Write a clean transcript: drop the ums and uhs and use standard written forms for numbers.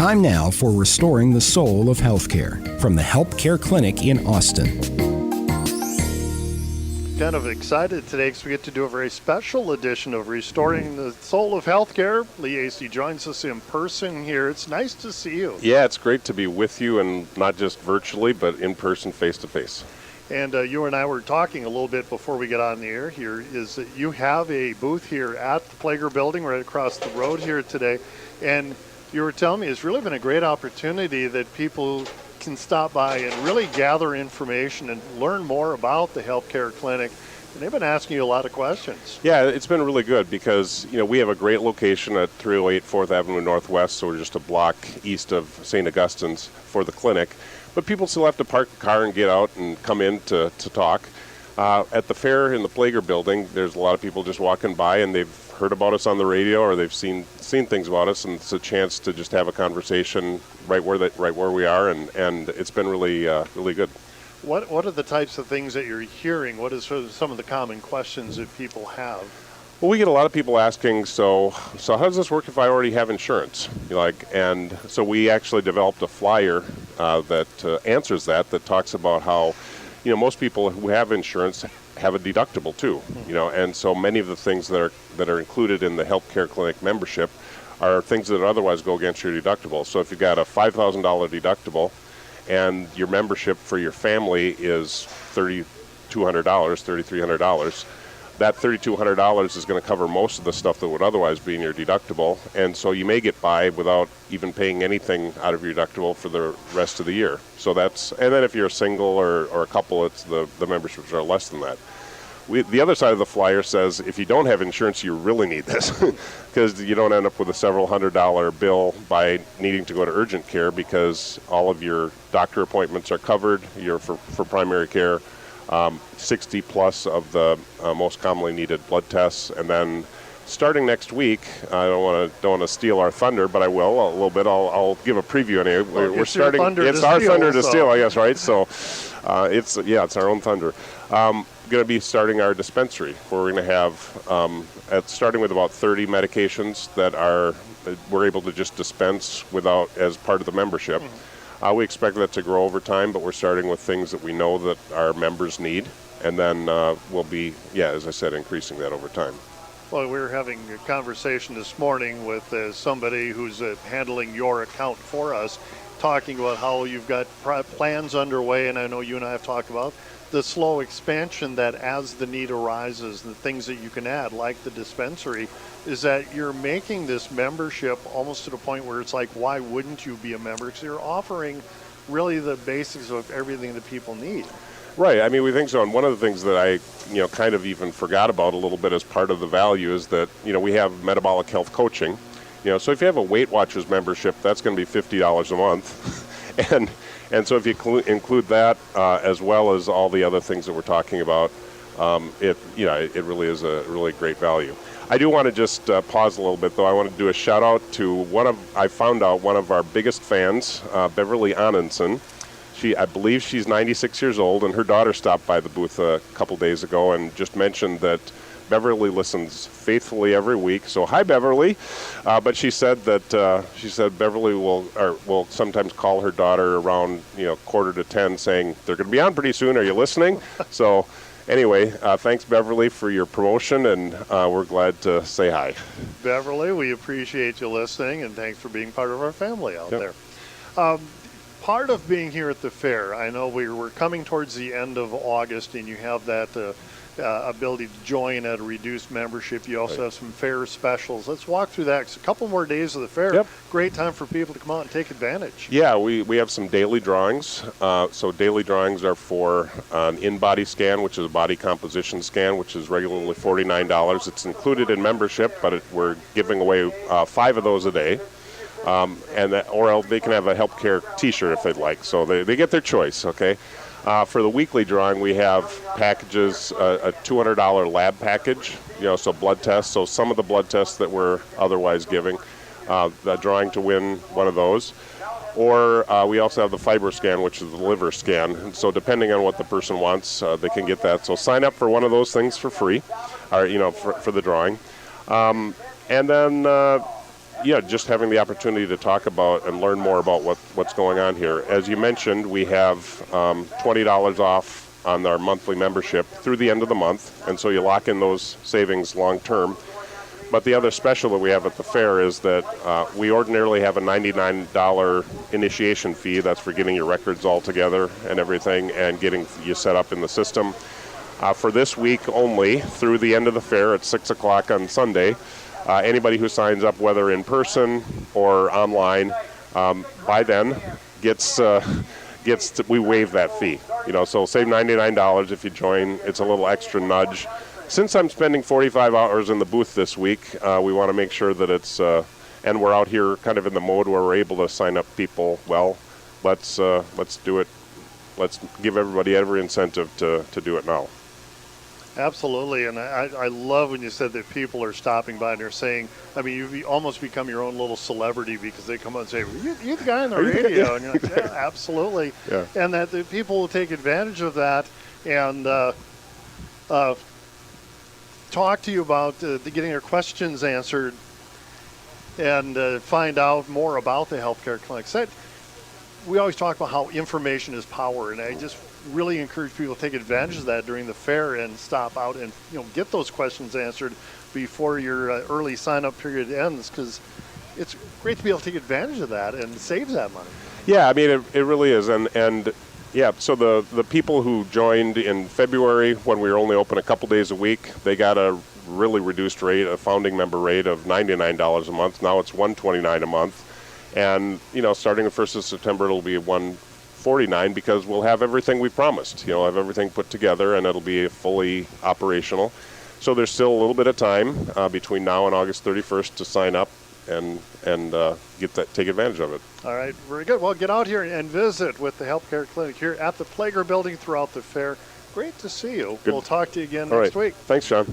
Time now for Restoring the Soul of Healthcare from the Help Care Clinic in Austin. Kind of excited today because we get to do a very special edition of Restoring the Soul of Healthcare. Lee Aase joins us in person here. It's nice to see you. Yeah, it's great to be with you, and not just virtually, but in person, face to face. And you and I were talking a little bit before we get on the air here, is that you have a booth here at the Plager Building right across the road here today. And you were telling me it's really been a great opportunity that people can stop by and really gather information and learn more about the healthcare clinic. And they've been asking you a lot of questions. Yeah, it's been really good because, we have a great location at 308 4th Avenue Northwest, so we're just a block east of St. Augustine's for the clinic. But people still have to park the car and get out and come in to talk. At the fair in the Plager Building, there's a lot of people just walking by and they've heard about us on the radio or they've seen things about us, and it's a chance to just have a conversation right where we are, and it's been really good. What are the types of things that you're hearing? What is some of the common questions that people have? Well, we get a lot of people asking, so how does this work if I already have insurance? And so we actually developed a flyer that answers that talks about how, most people who have insurance have a deductible too, and so many of the things that are included in the healthcare clinic membership are things that otherwise go against your deductible. So if you've got a $5,000 deductible and your membership for your family is $3,200, $3,300, that $3,200 is going to cover most of the stuff that would otherwise be in your deductible, and so you may get by without even paying anything out of your deductible for the rest of the year. So and then if you're a single or a couple, it's the memberships are less than that. The other side of the flyer says if you don't have insurance, you really need this because you don't end up with a several $100 bill by needing to go to urgent care because all of your doctor appointments are covered. You're for primary care. 60 plus of the most commonly needed blood tests, and then starting next week, I don't want to steal our thunder, but I will a little bit. I'll give a preview anyway. We're starting. It's our thunder to steal, I guess, right? So it's our own thunder. Going to be starting our dispensary, where we're going to have starting with about 30 medications that we're able to just dispense as part of the membership. We expect that to grow over time, but we're starting with things that we know that our members need, and then we'll be, as I said, increasing that over time. Well, we were having a conversation this morning with somebody who's handling your account for us, talking about how you've got plans underway, and I know you and I have talked about the slow expansion that as the need arises, the things that you can add, like the dispensary, is that you're making this membership almost to the point where it's like, why wouldn't you be a member? Because you're offering really the basics of everything that people need. Right. I mean, we think so. And one of the things that I, kind of even forgot about a little bit as part of the value is that, we have metabolic health coaching. So if you have a Weight Watchers membership, that's going to be $50 a month. And so if you include that as well as all the other things that we're talking about, it really is a really great value. I do want to just pause a little bit, though. I want to do a shout out to I found out one of our biggest fans, Beverly Anundson. I believe she's 96 years old, and her daughter stopped by the booth a couple days ago and just mentioned that Beverly listens faithfully every week. So hi, Beverly. But she said Beverly will sometimes call her daughter around 9:45 saying they're going to be on pretty soon. Are you listening? So anyway, thanks, Beverly, for your promotion, and we're glad to say hi. Beverly, we appreciate you listening, and thanks for being part of our family out there. Part of being here at the fair, I know we're coming towards the end of August, and you have that ability to join at a reduced membership. You also have some fair specials. Let's walk through that. It's a couple more days of the fair. Yep. Great time for people to come out and take advantage. Yeah, we have some daily drawings. So daily drawings are for an in-body scan, which is a body composition scan, which is regularly $49. It's included in membership, but we're giving away 5 of those a day. Or they can have a healthcare T-shirt if they'd like. So they get their choice, okay? For the weekly drawing, we have packages, a $200 lab package, so blood tests. So some of the blood tests that we're otherwise giving, the drawing to win one of those. Or we also have the fiber scan, which is the liver scan. And so depending on what the person wants, they can get that. So sign up for one of those things for free, or for the drawing. And then yeah, just having the opportunity to talk about and learn more about what's going on here. As you mentioned, we have $20 off on our monthly membership through the end of the month, and so you lock in those savings long term. But the other special that we have at the fair is that we ordinarily have a $99 initiation fee. That's for getting your records all together and everything and getting you set up in the system. For this week only, through the end of the fair at 6 o'clock on Sunday, anybody who signs up, whether in person or online, by then we waive that fee. So save $99 if you join. It's a little extra nudge. Since I'm spending 45 hours in the booth this week, we want to make sure that it's, and we're out here kind of in the mode where we're able to sign up people. Well, let's do it. Let's give everybody every incentive to do it now. Absolutely, and I love when you said that people are stopping by and they're saying, I mean, you've almost become your own little celebrity because they come up and say, well, you're the guy on the radio. And you're like, yeah, absolutely. Yeah. And that the people will take advantage of that and talk to you about getting their questions answered and find out more about the healthcare clinics. We always talk about how information is power, and I just really encourage people to take advantage of that during the fair and stop out and get those questions answered before your early sign-up period ends, because it's great to be able to take advantage of that and saves that money. Yeah, I mean, it really is. And yeah, so the people who joined in February when we were only open a couple days a week, they got a really reduced rate, a founding member rate of $99 a month. Now it's $129 a month. And, starting the 1st of September, it'll be $149 because we'll have everything we promised. Have everything put together, and it'll be fully operational. So there's still a little bit of time between now and August 31st to sign up and take advantage of it. All right, very good. Well, get out here and visit with the healthcare clinic here at the Plager Building throughout the fair. Great to see you. Good. We'll talk to you again All next right. week. Thanks, John.